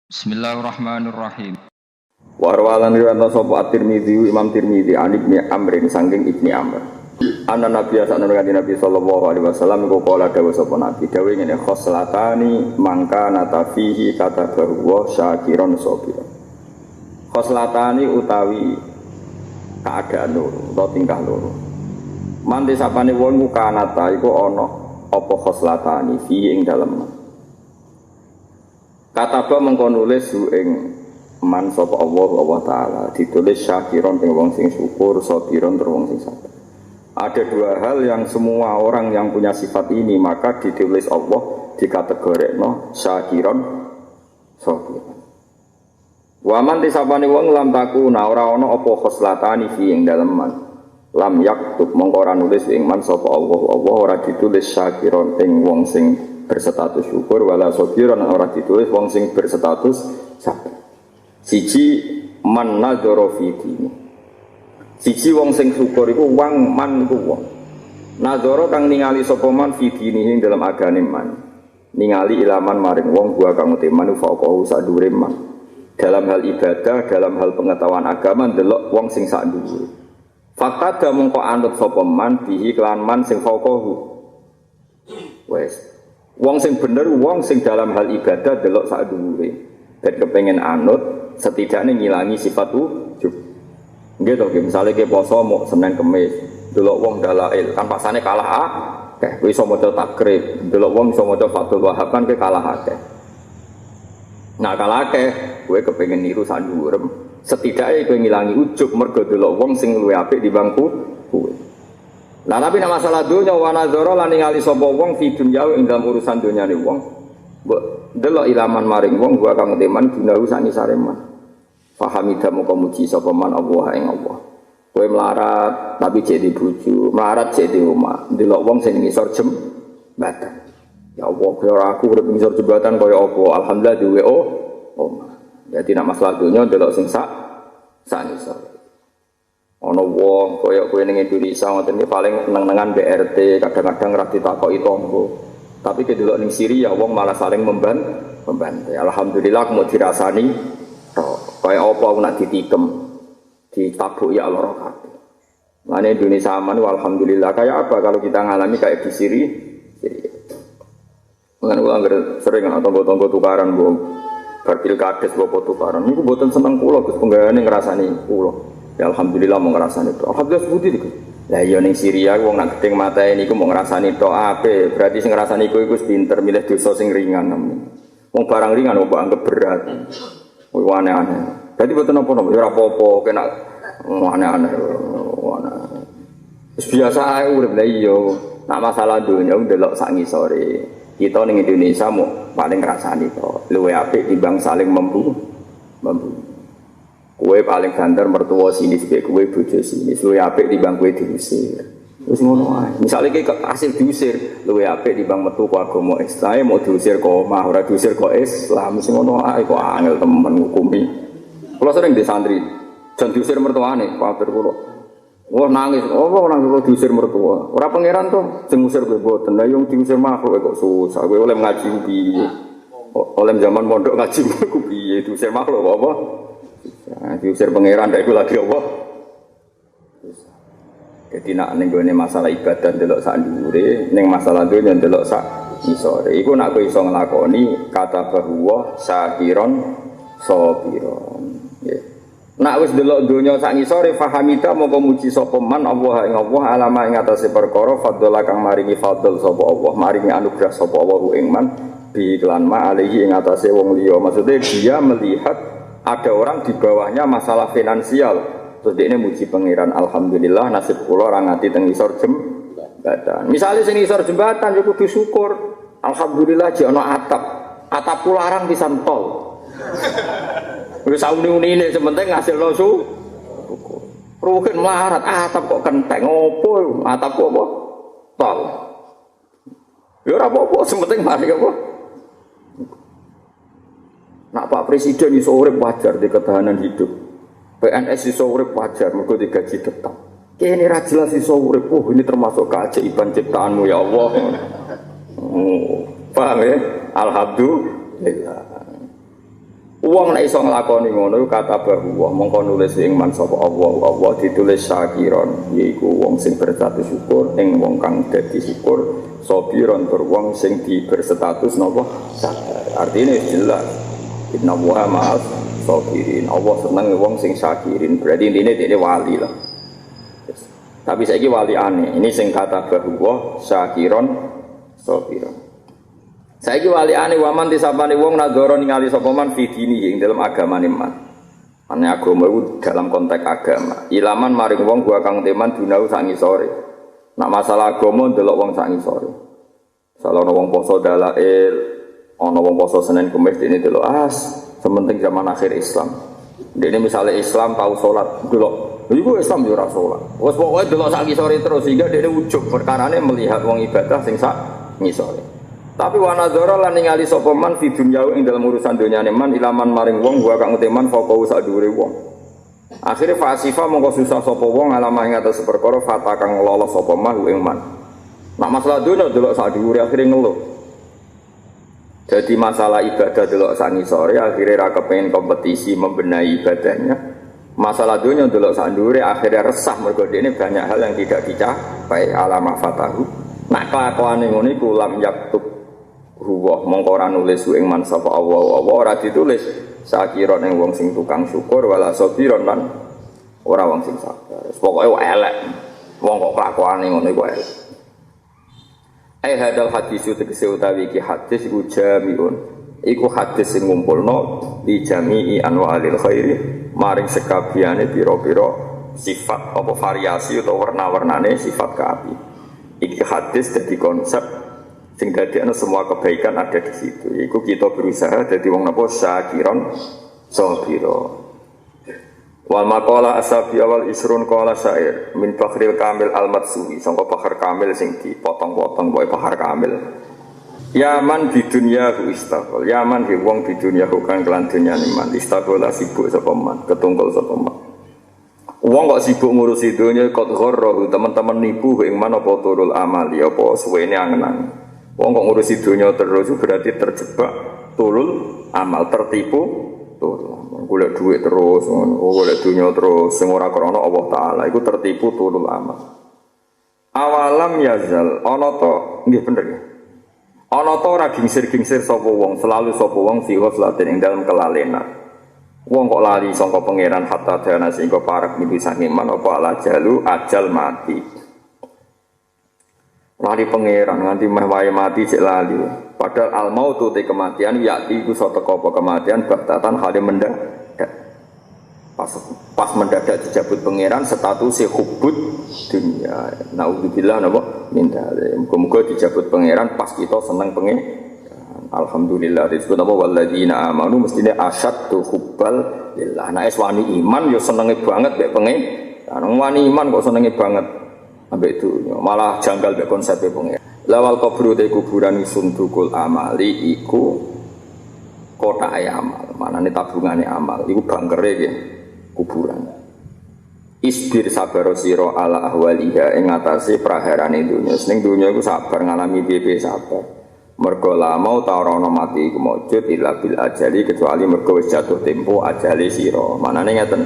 Bismillahirrahmanirrahim. Warwalan riwayat sapa At-Tirmidzi Imam Tirmidzi an Ibnu Amrin saking Ibnu Amr. Anna Nabi sallallahu alaihi wasallam iku kala dawuh sapa Nabi dawuh ngene khoslatani mangka natafihi kata bahwa syakiron sabira. Khoslatani utawi keadaan loro utawa tingkah loro. Mante sapane wong ku kanata iku ana apa khoslatani fi ing dalem. Kataba mengko nulis ing man sapa Allah taala ditulis syakiron ing wong sing syukur, sabiron tur wong sing sabar. Ada dua hal yang semua orang yang punya sifat ini maka ditulis Allah dikategorikno syakiron, sabiron. Wa man tisabane wong lam takuna ora ana apa khoslatani fi ing dalem man. Lam yaktub mengko ora nulis ing man sapa Allah ora ditulis syakiron ing wong sing berstatus syukur wala sabiran ora ditulis wong sing berstatus sabar. Siji man nadzara fi dini. Siji wong sing syukur iku wong man iku wong. Nadzara kang ningali sapa man fi dini ing dalam agane man. Ningali ilaman maring wong gua kang uteman faqahu sak dhuwure man. Dalam hal ibadah, dalam hal pengetahuan agama ndelok wong sing sak dhuwure. Fakta mongko anut sapa man bihi kelan man sing faqahu. Wes wong sing bener, wong sing dalam hal ibadah delok sak dhuwure. Dan kepengen anut, setidaknya ngilangi sifat ujub. Nggih to, misale ke poso mok Senin Kamis, delok wong dalail, kan pasane kalah akeh. Kowe iso maca takrib, delok wong iso maca Fathul Wahhab kan ke kalah akeh. Nah, kalah akeh, kowe kepengen niru sak dhuwure. Setidaknya kowe ngilangi ujub mergo delok wong sing luwih apik dibanding kowe. Nah tapi nama masalah dunya wa nazara lan ningali sapa wong fi dunya ing dalam urusan dunyane wong. Mbok delok ilaman maring wong gua kang teman gunahu sak nisare man. Fahamida moko muji sapa man Allah ing Allah. Kowe melarat tapi cek di bojo, melarat cek di omah. Delok wong sing ngisor jembatan. Ya Allah, kowe ora aku urip ngisor jembatan kaya apa? Alhamdulillah duwe omah. Jadi nak masalah dunya delok sing sak nisor. Ono wong koyo kowe ning Indonesia ngoten iki paling nengan BRT, kadang-kadang ra ditakoki tangga. Tapi kedelok ning Syria wong malah saling membantu. Alhamdulillah mau dirasani kaya apa aku nak ditikem, ditabuki ya lara kabeh. Mane Indonesia aman alhamdulillah. Kayak apa kalau kita ngalami kayak di Syria? Mengen kula sering ana tangga-tangga tukaran mbok bar pilkades mbok tukaran. Niku mboten seneng kula Gus penggayane ngrasani kula. Ya alhamdulillah mau ngerasani itu. Alhamdulillah sebuti itu. Lah iya ning Syria wong nak gedeng mateni iku mau ngerasani tok ape. Berarti sing ngrasani iku pinter milih dosa sing ringan. Wong barang ringan kok anggap berat. Kuwi aneh-aneh. Dadi mboten napa-napa ya ora apa-apa kena aneh-aneh. Wis biasa ae urip lah iya. Nak masalah donya ndelok sak ngisore. Kita ning Indonesia mau paling ngrasani tok. Luwe apik timbang saling membu. Kowe paling banter mertua sini sebek kowe bojo sini. Luwih apik timbang kowe diusir. Wis ngono ae. Misale iki hasil diusir, luwih apik timbang metu ku agama Islam, mau diusir kok omah ora diusir kok Islam. Wis ngono ae kok angel temen ngukumi. Kula sering di santri, jan diusir mertuane, pater kula. Wah nangis, nangis kula diusir mertua. Ora pangeran to, sing ngusir kowe boten. Lah yo diusir makhluk kok susah. Kowe oleh ngaji piye? Oleh zaman mondok ngaji ku piye diusir makhluk apa? Nah, diusir pangeran ndak iku lagi apa? Jadi nak ning gone masalah ibadah ndelok sak dhuwure, ning masalah dunya ndelok sak isore. Iku nak kowe iso nglakoni kata bahwa syakiron sabiron. Nggih. Nak wis ndelok dunya sak isore fahamita moko muji sapa man Allah ing Allah alama ing atase perkara fadhala kang maringi fadl sapa Allah, maringi anugerah sapa Allah ing man bi iklan ma alihi ing atase wong liya. Maksudnya dia melihat ada orang di bawahnya masalah finansial. Terus dia muji pangeran alhamdulillah nasib kula ora ngati teng isor jembatan. Misale sing isor jembatan yo kudu syukur. Alhamdulillah jek ana atap. Atap kula arang pisan tol. Wis sauni-unine sementing ngasilno syukur. Rugen melarat atap kok kenteng opo? Atap kok apa? Tol. Ya ora apa-apa sementing mari apa? Nak Pak Presiden iso urip wajar di ketahanan hidup. PNS iso urip wajar mergo digaji tetap. Kene ra jelas iso urip. Ini termasuk keajaiban ciptaanmu ya Allah. Paham ya? Alhamdulillah. Wong nek iso nglakoni ngono kata bahwa mongko nulis ing man sapa Allah ditulis syakiron yaiku wong sing berstatus syukur ing wong kang dadi syukur sabiron tur wong sing di berstatus napa sabar. Artine jelas inna wa ma'as sabirin. Allah seneng wong sing syakirin. Berarti intine dene wali lah. Tapi saiki wali aneh. Ini sing kata bahwa syakiron sabiron. Saiki wali ane waman disapane wong nadzara ningali sapa man fi dini ing dalam agamane man. Ane agama iku dalam konteks agama. Ilaman maring wong gua kang teman dunau sak ngisore. Nak masalah agama ndelok wong sak ngisore. Salah ana wong poso dalail, ana wong poso Senin Kamis dene delok sementing zaman akhir Islam. Dene misale Islam tau salat delok. Iku Islam yo ora salat. Wes pokoke delok sak ngisore terus sehingga dene ujug perkarane melihat wong ibadah sing sak ngisore. Tapi wanadzara lan ningali sapa man fi dunya ing dalam urusan dunyane man ilaman maring wong gua kang uteman faqau sak dhuwure wong. Akhire fasifa mongko susah sapa wong alama ing atas perkara fata kang lolos sapa man ing man. Nak masalah dunya delok sak dhuwure akhire ngeluh. Jadi masalah ibadah delok sak ngisore akhire ra kepengin kompetisi membenahi ibadahnya. Masalah dunya delok sak dhuwure akhire resah mergo dene banyak hal yang tidak dicapai alama fatahu. Nak kelakuane ngono iku lam yaktub huwa mongko ora nulis ing man sapa Allah ora ditulis sakiron ing wong sing tukang syukur wala sabiron lan ora wong sing sabar. Pokoke elek. Wong kok kelakuane ngono iku elek. Ai hadal hadis tegese utawi iki hadis iku jamiun. Iku hadis sing ngumpulno di jami'i anwa'il khairi maring sekabehane pira-pira sifat apa variasi utawa warna-warnane sifat kaapi. Iki hadis dadi konsep sing dadekno semua kebaikan ada di situ. Iku kita berusaha dadi wong napa syakiron sabira. Wal maqala asabi awal isrun qala syair min fakhril kamil al matsui sangka fakhar kamil sing dipotong-potong wae fakhar kamil. Yaman di dunia hu istaqol. Yaman di wong di dunia hu kang kelan dunyane man istaqol sibuk sapa man, ketungkul sapa man. Wong kok sibuk ngurusi dunya kok gharro teman-teman nipu ing man apa turul amali apa suwene angen-angen. Wong kok ngurusi dunia terus berarti terjebak tulul amal tertipu tulul golek duit terus golek dunia terus sing ora krana Allah taala iku tertipu tulul amal. Awalam yazal ana to nggih bener ya. Ana to ora gingsir-gingsir sapa wong selalu sapa wong fi ghaflatin ing dalem kelalenan. Wong kok lali sangka pangeran hatta dana sehingga parek niku sange man apa ala jalu ajal mati. Lari pangeran nganti meh wae mati cek lali. Padahal al mautu te kematian yakti iku satu apa kematian baktatan hale mendadak. Pas mendadak dijabut pangeran status hubud dunia. Naudzubillah napa mindale. Muga-muga dijabut pangeran pas kita seneng pangeran. Alhamdulillah disebut apa walladzina amanu mestine asyaddu hubbal lillah. Nek wani iman yo senenge banget mek pangeran. Wani iman kok senenge banget ambek dunya malah janggal mek konsepe pengen. Lawal kubur te kuburan sundukul amali iku kotahe amal. Manane tabungane amal iku bangkere nggih kuburan. Isbir sabar sira ala ahwaliha ing atase praharane dunya. Ning dunya iku sabar ngalami piye sabar. Mergo lama ta ora ana mati iku mujud illa bil ajali kecuali mergo wis jatuh tempo ajale sira. Manane ngeten.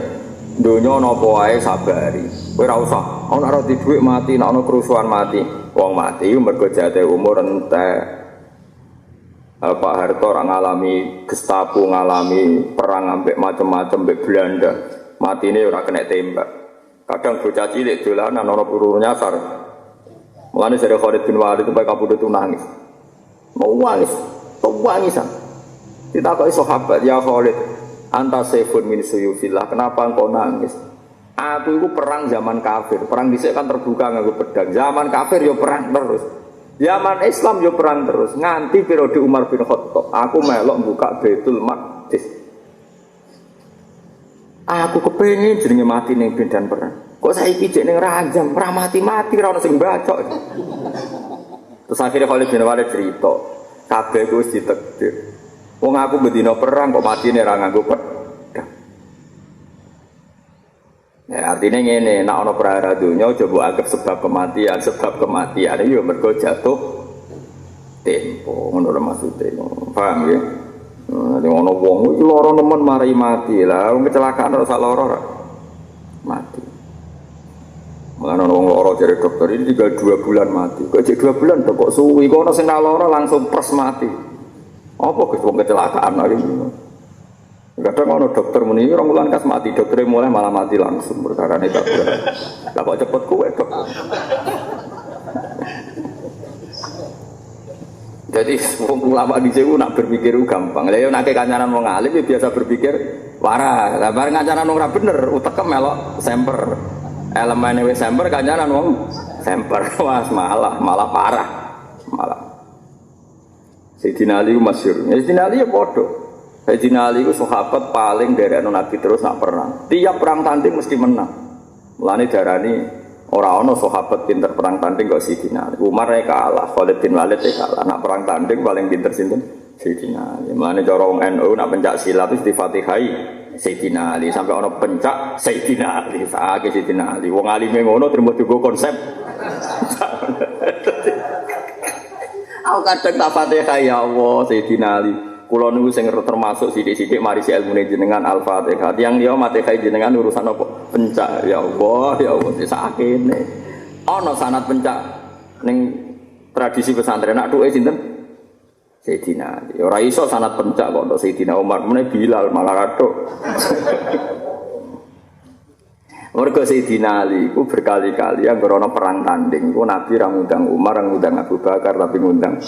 Dunya napa wae sabari. Kowe ora usah ana ora di dhuwit mati, nek ana kerusuhan mati. Wong mati mergo jate umur entek. Pak Harto ora ngalami Gestapo, ngalami perang ambek macam-macam ambek Belanda. Matine ora kena tembak. Kadang bocah cilik dolanan ana peluru nyasar. Mulane Syekh Khalid bin Walid itu kabudut nangis. Mau nangis, tangisan. Ditakoki sahabat, "Ya Khalid, anta sayfun min suyufillah, kenapa engkau nangis?" Aku itu perang zaman kafir. Perang dhisik kan terbuka nganggo pedang. Zaman kafir yo perang terus. Zaman Islam yo perang terus. Nganti periode Umar bin Khattab, aku melok buka Baitul Maqdis. Aku kepengin jenenge mati ning medan perang. Kok saiki jek ning Rajam, ora mati-mati ora ono sing bacok. Terus akhirnya Khalid bin Walid cerita, kabeh ku wis ditakdir. Wong aku bedina perang kok matine ora nganggo pedang. Ya, artinya ngene, nek ana perkara donya coba anggap sebab kematian itu mergo jatuh tempo, ngono lho maksude. Paham ya? Nanti ngono wong iki lara nemen mari mati lah, wong kecelakaan ora sak lara mati. Mulane wong lara jare dokter ini tinggal 2 bulan mati. Kok cek 2 bulan kok suwi kok ana sing lara langsung pres mati. Apa wong kecelakaan lagi. Kadang ono dokter muni rong wulan kas mati, dokter mulai malah mati langsung perkara ini dokter. Lah kok cepet kowe dokter. Jadi wong ulama di Jawa nak berpikir gampang. Lah yo nek kancanan wong alim biasa berpikir waras. Lah bareng kancanan wong ora bener utekem melok semper. Elemene wis semper kancanan wong semper. Wah malah parah. Malah. Sayyidina Ali masyhur. Sayyidina Ali ya padha. Sayyidina Ali itu sahabat paling dari Nabi terus nak perang. Tiap perang tanding mesti menang. Mulane darani ora ana sahabat pinter perang tanding kok Sayyidina Ali. Umar kalah, Khalid bin Walid kalah. Nak perang tanding paling pinter sinten? Sayyidina Ali. Mulane cara wong NU nak pencak silat wis difatihai Sayyidina Ali sampai ana pencak Sayyidina Ali. Saake Sayyidina Ali. Wong alime ngono terima digo konsep. Aku kadang tak fatihai ya Allah Sayyidina Ali. Kulo niku sing termasuk sithik-sithik mari si ilmune jenengan Al-Fatihah. Tiyang liya mate kae jenengan urusan apa? Pencak. Ya Allah sakene. Ana sanad pencak ning tradisi pesantren nak duke sinten? Sayyidina Ali. Ora iso sanad pencak kok Sayyidina Umar, meneh Bilal malah rathok. Mergo Sayyidina Ali ku berkali-kali anggere ana perang tanding, ku Nabi ra ngundang Umar, ra ngundang Abu Bakar tapi ngundang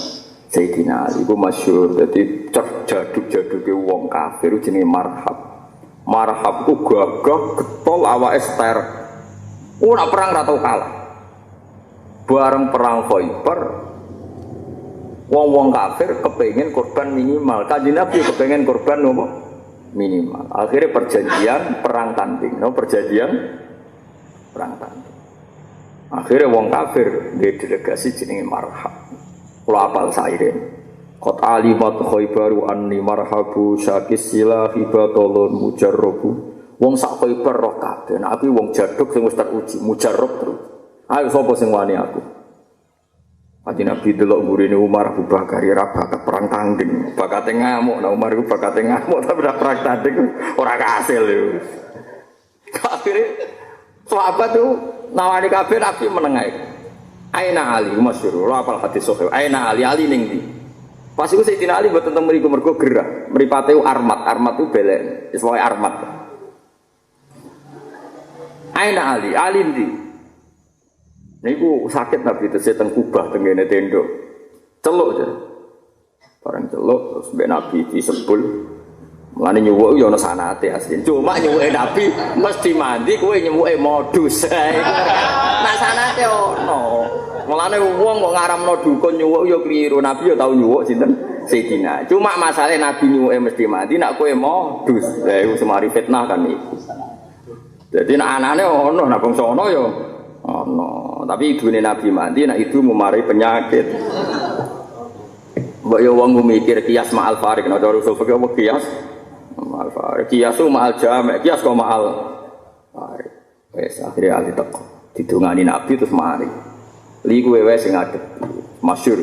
Sayyidina Ali ku masyhur dadi jaduk-jaduke wong kafir jenenge marhab. Marhab ku gagah getol awake ster. Ora perang ra tau kalah. Bareng perang Khaibar wong-wong kafir kepengin korban minimal. Kanjeng Nabi kepengin korban nopo? Minimal. Akhirnya perjanjian perang tanding, no perjanjian perang tanding. Akhirnya wong kafir di delegasi jenenge marhab. Kula apal sairen. Qad alimat Khaibaru anni marhabu syakis silahi batulun mujarrabu. Wong sak Khaibar roh kabeh. Nek aku wong jaduk sing wis teruji, mujarrab terus. Ayo sapa sing wani aku? Kanjeng Nabi delok mburine Umar Abu Bakar ora bakat perang tanding. Bakate ngamuk, nah Umar iku bakate ngamuk tapi ora perang tanding ora kasil lho. Akhire sahabat tuh nawani kabeh Nabi menengae. Aina Ali masyhur, lha apal hadis sahih. Aina Ali ning ndi? Pas iku Sayyidina Ali mboten teng mriku mergo gerah. Mripate armat itu belek. Wis wae armat. Aina Ali ndi? Niku sakit Nabi tesih teng Kubah teng ngene tenda. Celuk jare. Bareng celuk terus mbek Nabi disebul. Mulane nyuwuk yo ana sanate asli. Cuma nyuwuke Nabi mesti mandi kowe nyuwuke modus. Nak sanate ono. Mulane wong kok ngaramno dukun nyuwuk yo kliru. Nabi yo tau nyuwuk sinten? Sayyidina. Cuma masalah Nabi nyuwuke mesti mandi nak kowe modus. Lah iku semari fitnah kan iku. Jadi nak anane ono, nak bangsa ono yo ono. Tapi ibune Nabi mandi nak ibu memari penyakit. Mbok yo wong mikir kias ma'al farik, nek cara usul fikih apa kias? Ma'al farik. Kias ma'al jami', kias kok ma'al farik. Wes akhire ali teko. Didongani Nabi terus mari. Li kuwe wes sing ngadep. Masyhur.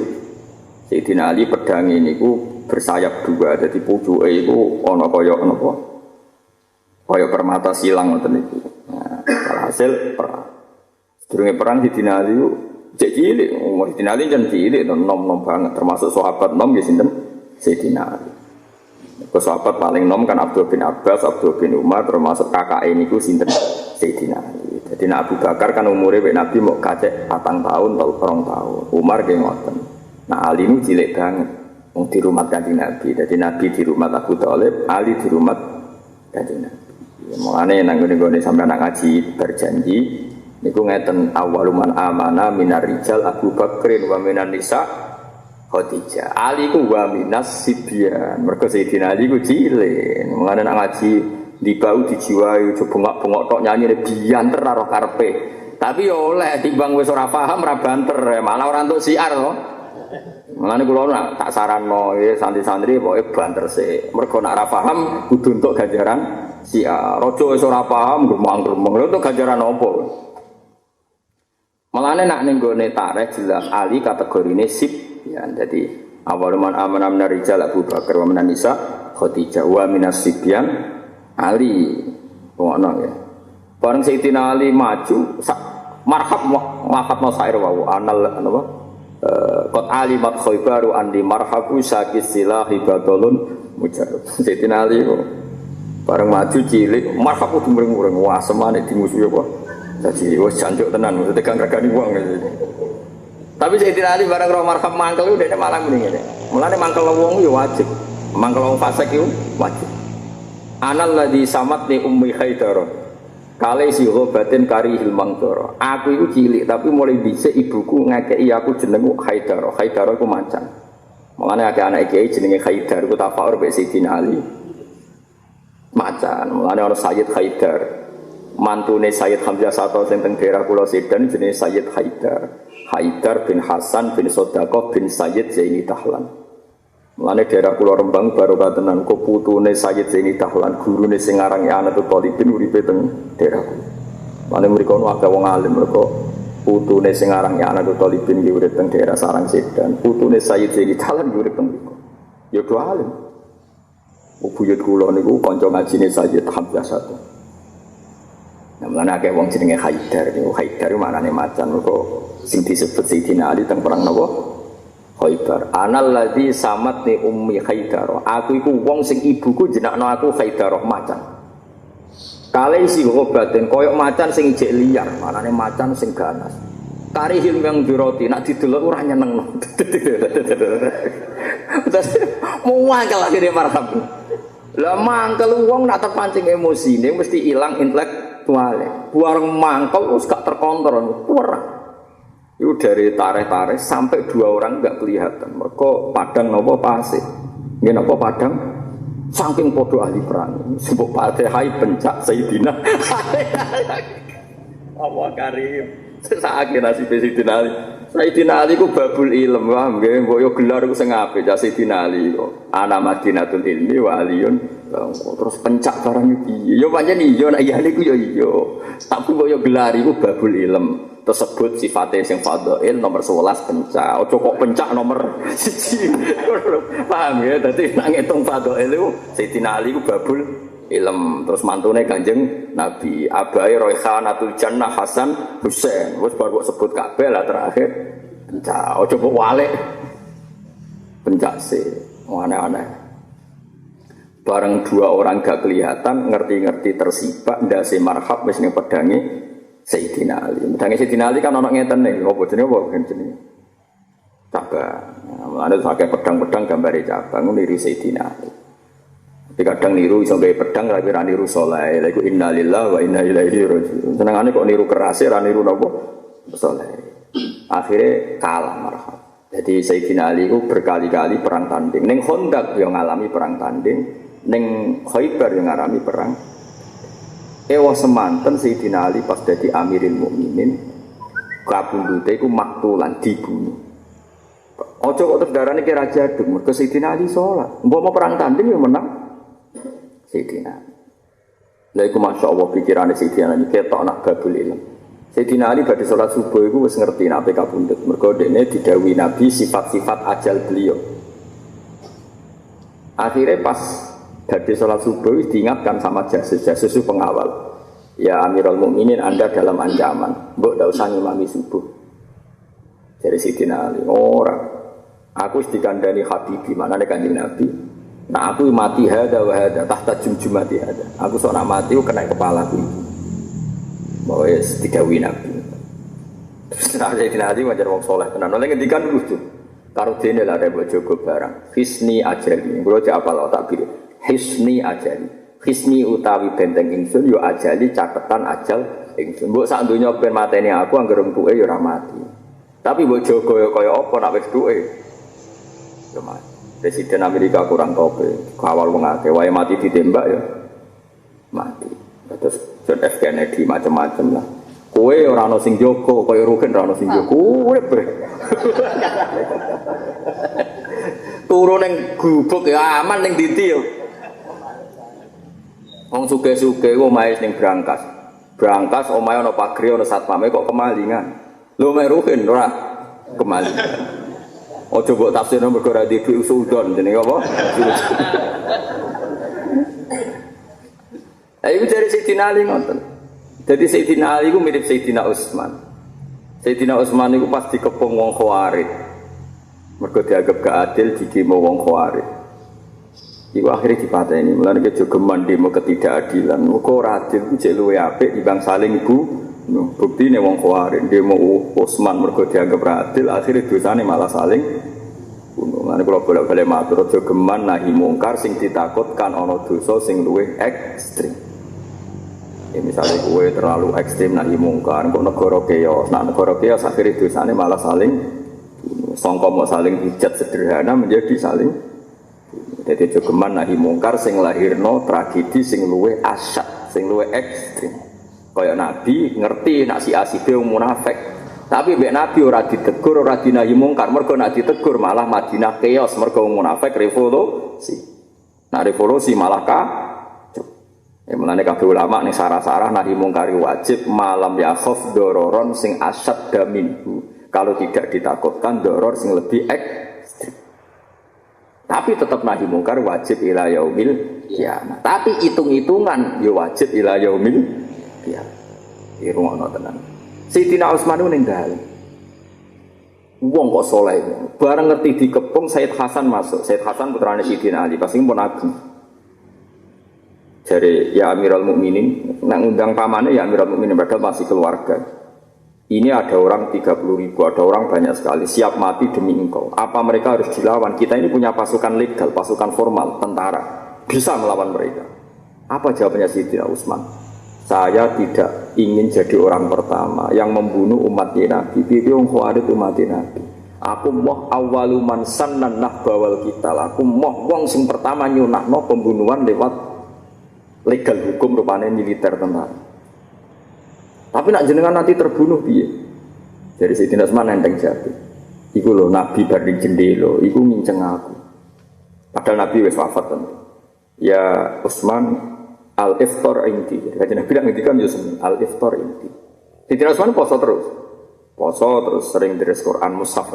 Sayyidina Ali pedang niku bersayap dua, dadi pucuke iku ana kaya napa? Kaya permata silang ngoten niku. Nah, hasil perang. Sedurunge perang Sayyidina Ali cek cilik, umur Sayyidina Ali jan cilik nom-nom banget termasuk sahabat nom ya sinten Sayyidina Ali. Ke sahabat paling nom kan Abdul bin Abbas, Abdul bin Umar termasuk kakake niku sinten Sayyidina Ali. Jadi Abu Bakar kan umure wek Nabi mau kacek 4 tahun atau 2 tahun. Umar nggih ngoten. Nah Ali ini cilik banget. Wong di rumah Kanjeng Nabi. Jadi Nabi di rumah Abu Thalib, Ali di rumah Kanjeng Nabi. Mulane nang ngene sampeyan ngaji berjanji niku ngeten awaluman amana minar rijal Abu Bakrin wa minan nisa Khadijah. Ali ku wa minas sibyan. Mergo Sayyidina Ali ku cilik. Mulane nang ngaji dibau dijiwai bengok-bengok tok nyanyi bianter karo karepe. Tapi yo oleh timbang wis ora paham ra banter, malah ora entuk siar to. Mulane kula nak tak saranno santri-santri pokoke banter sik. Mergo nak ora paham kudu entuk ganjaran siar. Aja wis ora paham gremeng-gremeng. Lha entuk ganjaran apa? Mulane nak ning gone tarikh jelas Ali kategorine sib ya. Dadi Awal man amana minar rijal Abu Bakar wa minan nisa Khadijah wa minas sibyan Ali. Ngono ya. Bareng Sayyidina Ali maju marhab mafatna sair wa anal napa qad alimat khaybaru andi marhabu sakis silahi badalun mujarrab. Sayyidina Ali bareng maju cilik marhab kudu mring-mring wah semane dimusuhi apa. Dadi wis jancuk tenan tegang regani wong. Tapi Sayyidina Ali bareng roh marhab mangkel udah malah mending ya. Mulane mangkel wong yo wajib. Mangkel wong fasik yo wajib. Anal ladzi samatni ummi Haidar. Kale si batin karihil mangdara. Aku iku cilik tapi mulai dhisik ibuku ngakei aku jenengku Haidar. Haidar iku macan. Mulane akeh anak kiai jenenge Haidar iku tafakur mek Sayyidina Ali. Macan. Mulane ana Sayyid Haidar. Mantune Sayyid Hamzah Sato sing teng daerah Pulau Sedan jenenge Sayyid Haidar. Haidar bin Hasan bin Sodaqah bin Sayyid Zaini Dahlan. Mulane daerah Pulau Rembang baru katenan kok putune Sayyid Zaini Dahlan, gurune sing aran Anatul Talibin uripe teng daerah. Mulane mriko akeh wong alim mergo putune sing aran Anatul Talibin ki urip teng daerah Sarang Sedan, putune Sayyid Zaini Dahlan urip teng mriko. Ya do alim. Buyut kula niku kanca ngajine Sayyid Hamzah Sato. Nah, mulane akeh wong jenenge Haidar niku Haidar maknane macan mergo sing disebut Sayyidina Ali teng perang napa? Khaibar. Anal ladzi samatni ummi Haidar. Aku iku wong sing ibuku jenakno aku Haidar macan. Kale isi obaten koyok macan sing ijek liar, manane macan sing ganas. Karihil yang diroti nak didelok ora nyenengno. Terus muangkel akhire marhab. Lah mangkel wong nak terpancing emosine mesti ilang intelektuale. Buareng mangkel wis gak terkontrol, ora. Itu dari tarik-tarik sampai 2 orang enggak kelihatan. Mereka padang nopo pasir. Ini nopo padang saking podo ahli perang. Sebab Fatihai pencak Sayyidina. Allah karim. Sakake nasib Sayyidina Ali. Sayyidina Ali ku babul ilm, paham nggih? Mbok yo gelar ku sing apik Sayyidina Ali kok. Ana Madinatul Ilmi wa aliyun. Terus pencak barang iki. Yo pancen iya nek iya niku yo iya. Tapi mbok yo gelar iku babul ilm. Tersebut sifatnya yang fadhail nomor 11 pencak. Ojo kok pencak nomor 1. Paham ya? Dadi nek ngitung fadhail itu Sayyidina Ali ku babul ilm. Terus mantune Kanjeng Nabi Abai Roihanatul Jannah Hasan Husain. Wis baru sebut kabeh lah terakhir pencak. Ojo kok walik pencak sih. Aneh-aneh. Bareng 2 orang gak kelihatan, ngerti-ngerti tersibak ndase marhab wis ning pedange Sayyidina Ali. Medange Sayyidina Ali kan ana ngeten nih, apa jenenge apa jenenge? Cabang. Ada pakai pedang-pedang gambare cabang niru Sayyidina Ali. Tapi kadang niru iso gawe pedang tapi ra niru saleh. Lha iku innalillahi wa inna ilaihi raji'un. Senengane kok niru keras ra niru napa? Saleh. Akhirnya kalah marhab. Jadi Sayyidina Ali itu berkali-kali perang tanding. Ning Khandaq yang ngalami perang tanding, ning Khaibar yang ngalami perang. Ewa semanten Sayyidina Ali pas dadi Amirul Mukminin kabundute iku maktulan dibunuh. Ojo kok terus darane ki raja dum, mergo Sayyidina Ali salat. Mbok mau perang tanding ya menang Sayyidina Ali. Lha iku masyaallah pikirane Sayyidina Ali ketok nak babul ilm. Sayyidina Ali badhe salat subuh iku wis ngerti nek kabundut. Mergo dekne didhawuhi Nabi sifat-sifat ajal beliau. Akhirnya pas badhe salat subuh diingatkan sama jasus pengawal. Ya Amirul Mukminin, Anda dalam ancaman. Mbok ndak usah ngimami subuh. Dari Sayyidina Ali, orang aku dikandani Habibi, mana ada Kanjeng Nabi. Nah aku mati hada wa hada, tahta jumjumati hada. Aku sok nak mati, aku kena kepala aku itu. Bahwa ya didhawuhi Nabi. Terus Sayyidina Ali wajar wong soleh tenan. Oleh ngendikan lucu. Karo dene lah ada bojogo barang. Hisni ajali. Kulo cek apal tak pilih. Hisni ajali. Hisni utawi benteng ingsun yo ajali catetan ajal ingsun. Mbok sak donya ben mateni aku anggere entuke yo ora mati. Tapi mbok jaga kaya apa nek wis duwe. Yo mati. Presiden Amerika kurang tope, kawal wong akeh wae mati ditembak ya. Mati. Terus John F Kennedy macam-macam lah. Kowe ora ana sing jaga, kaya Rugen ora ana sing jaga. Urip. Turu ning gubuk ya aman ning ndi yo. Wong sugih-sugih omahe ning Brankas. Brankas omahe ana pagri ana satpame kok kemalingan. Lho mek Rugen ora kemalingan. Ojo mbok tafsirno mergo ora duwe usudon jenenge apa? Ayo dari Sayyidina Ali ngoten. Jadi Sayyidina Ali ku mirip Sayyidina Utsman. Sayyidina Utsman itu pas dikepung wong Khawarij. Mergo dianggap gak adil didemo wong Khawarij. Iku akhirnya dipateni, mulane kejogeman demo ketidakadilan. Muga ora adil ku jek luwe apik dibanding saling buktine wong Khawarij demo Utsman mergo dianggap ora adil, akhirnya dosane malah saling bunuh. Mulane kula bolak-balik matur aja geman nahi mungkar sing ditakutkan ana dosa sing luwih ekstrem. Ya misalnya kue terlalu ekstrim nahi mungkar, kok negara keos, nah negara keos akhirnya dosanya malah saling songkok mau saling hujat sederhana menjadi saling. Jadi jogeman nahi mungkar sing lahirno tragedi sing luwe asyad, sing luwe ekstrim. Kaya Nabi ngerti nak si asibe munafik, tapi mbek Nabi ora ditegur, ora dinahi mungkar, mergo nak ditegur malah Madinah keos, mergo munafik revolusi. Nah revolusi malah ya mulane kabeh ulama ning sarah-sarah nahi mungkari wajib malam ya khaf dororon sing asyad daminhu. Kalau tidak ditakutkan doror sing lebih ekstrim. Tapi tetap nahi mungkar wajib ila yaumil kiamah. Tapi hitung-hitungan ya wajib ila yaumil kiamah. Iki rumono tenan. Sayyidina Utsman ning dalem. Wong kok saleh. Bareng ngerti dikepung Said Hasan masuk. Said Hasan putrane Sayyidina Ali, pasti pun ageng. Dari ya Amirul Mukminin, nak ngundang pamannya ya Amirul Mukminin, padahal masih keluarga. Ini ada orang 30.000, ada orang banyak sekali, siap mati demi engkau. Apa mereka harus dilawan? Kita ini punya pasukan legal, pasukan formal, tentara, bisa melawan mereka. Apa jawabannya Sayyidina Utsman? Saya tidak ingin jadi orang pertama yang membunuh umat Nabi. Piye-piye Khawarij umat Nabi. Aku moh awaluman sannan nahbawal kita. Aku moh wong sing pertama nyunahno pembunuhan lewat legal hukum rupanya militer tentara. Tapi nak jenengan nanti terbunuh piye? Jadi Sayyidina Utsman nenteng jati. Iku lho Nabi barding jendela, iku nginceng aku. Padahal Nabi wis wafat kan. Ya Utsman al-iftar inti. Jadi Nabi bilang ngendikan yo al-iftar inti. Sayyidina Utsman poso terus sering deres Quran mushaf.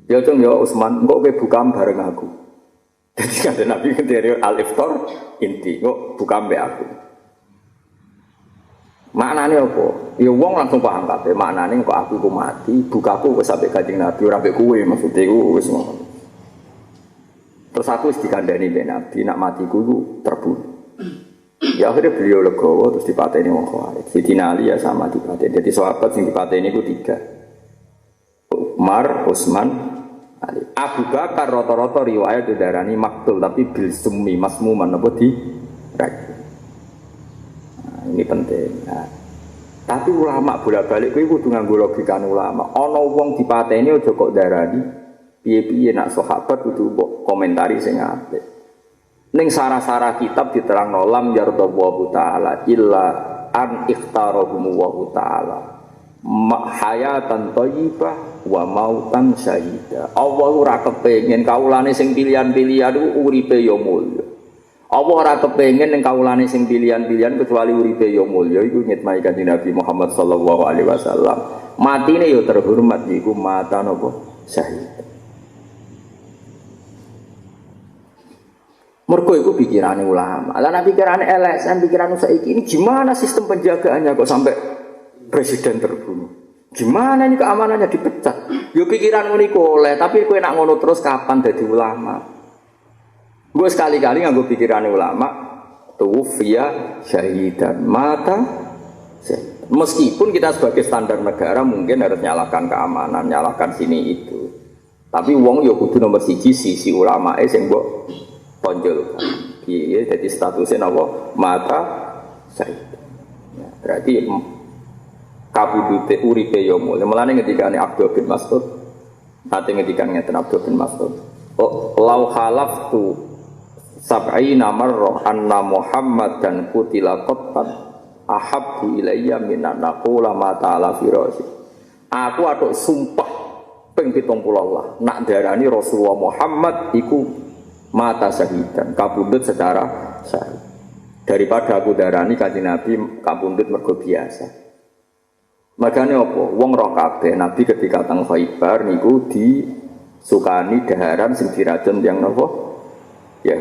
Ya cung ya Utsman, engko kowe buka bareng aku. Jadi kata Nabi dari al-iftar inti, kok buka mbak aku. Maknanya apa? Ya wong langsung paham kabeh. Maknanya kok aku ku mati, bukaku wis sampai Kanjeng Nabi ora mbek kowe maksudnya ku wis ngono. Terus aku wis dikandani mbek Nabi nak matiku iku terbunuh. Ya akhirnya beliau legowo terus dipateni wong Khawarij. Sayyidina Ali ya sama dipateni. Jadi sahabat sing dipateni iku 3. Umar, Utsman, Ali. Abu Bakar rata-rata riwayat didarani maktul tapi bil summi masmuman apa di rek. Nah, ini penting. Nah, tapi ulama bolak-balik kuwi kudu nganggo logika ulama. Ana wong dipateni aja kok darani piye-piye nak sahabat kudu mbok komentari sing apik. Ning sarah-sarah kitab diterangno lam yardallahu taala illa an ikhtarahum wa taala. Hayatan thayyibah wa mautan syahida. Allah ora kepengin kaulane sing pilihan-pilihan iku uripe ya mulya. Allah ora kepengin ning kaulane sing pilihan-pilihan kecuali uripe ya mulya iku ngitmai Kanjeng Nabi Muhammad sallallahu alaihi wasallam. Matine ya terhormat iku mata napa syahid. Mergo iku pikirane ulama. Lah nek pikirane LSM, pikiran saiki ini gimana sistem penjagaannya kok sampai presiden terbunuh? Gimana ini keamanannya dipecat? Yo pikiran ngono iku oleh, tapi kowe nak ngono terus kapan dadi ulama? Gue sekali-kali nganggo pikirane ulama, tuwfiya syahidan mata syahid. Meskipun kita sebagai standar negara mungkin harus nyalakan keamanan, nyalakan sini itu. Tapi wong yo kudu nomor sisi ulamae sing mbok tonjolkan. Piye dadi statusnya napa? Mata syahid. Ya, berarti kabudute uripe yo mulya. Mulane ngendikane Abdul bin Mas'ud, ate ngendikan ngeten Abdul bin Mas'ud, "Lau halaftu sab'ina marrah anna Muhammadan qutila qattan ahabbu ilayya min an naqula ma ta'ala firasi." Aku atuk sumpah ping 70 nak darani Rasulullah Muhammad iku mata syahidan, kabundut secara syahid. Daripada aku darani Kanjeng Nabi kabundut mergo biasa. Makanya apa? Wong roh kabeh Nabi ketika teng Khaibar niku disukani daharan sing diracun yang napa? Ya.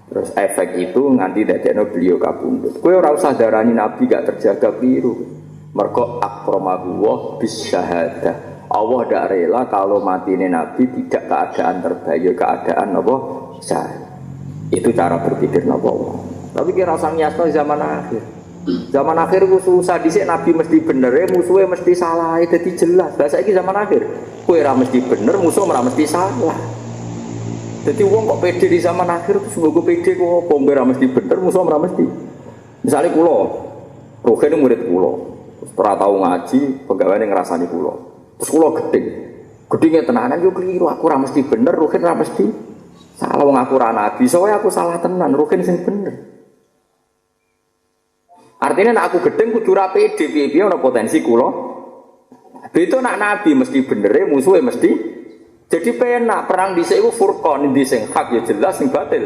Terus efek itu nganti dadekno beliau kabundut. Kowe ora usah darani Nabi gak terjaga biru. Mergo akramahu bis syahadah. Allah tidak rela kalau matine Nabi tidak keadaan terbaik, keadaan apa? Syahid. Itu cara berpikir Nabi. Tapi kira usah nyasno zaman akhir. Zaman akhir ku susah dhisik Nabi mesti bener, musuhnya mesti salah. Dadi jelas. Lah saiki zaman akhir, kowe ora mesti bener, musuh ora mesti salah. Jadi wong kok pede di zaman akhir itu semoga pede kok ora mesti bener, musuh ora mesti. Misalnya kula, Rogen murid kula, terus ora tau ngaji, pegawai ngrasani kula. Terus kula gedeng. Gedenge tenanan yo keliru, aku ora mesti bener, Rogen ora mesti salah wong aku ora nabi, soalnya aku salah tenan, Rogen sing bener. Artinya nek aku gedeng kudu ora pede, piye-piye ana potensi kula. Beto nak nabi mesti bener, musuhnya mesti. Jadi penak perang dhisik iku furqan ndi sing hak ya jelas sing batil.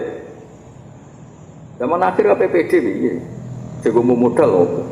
Zaman akhir PPD piye? Jago modal opo?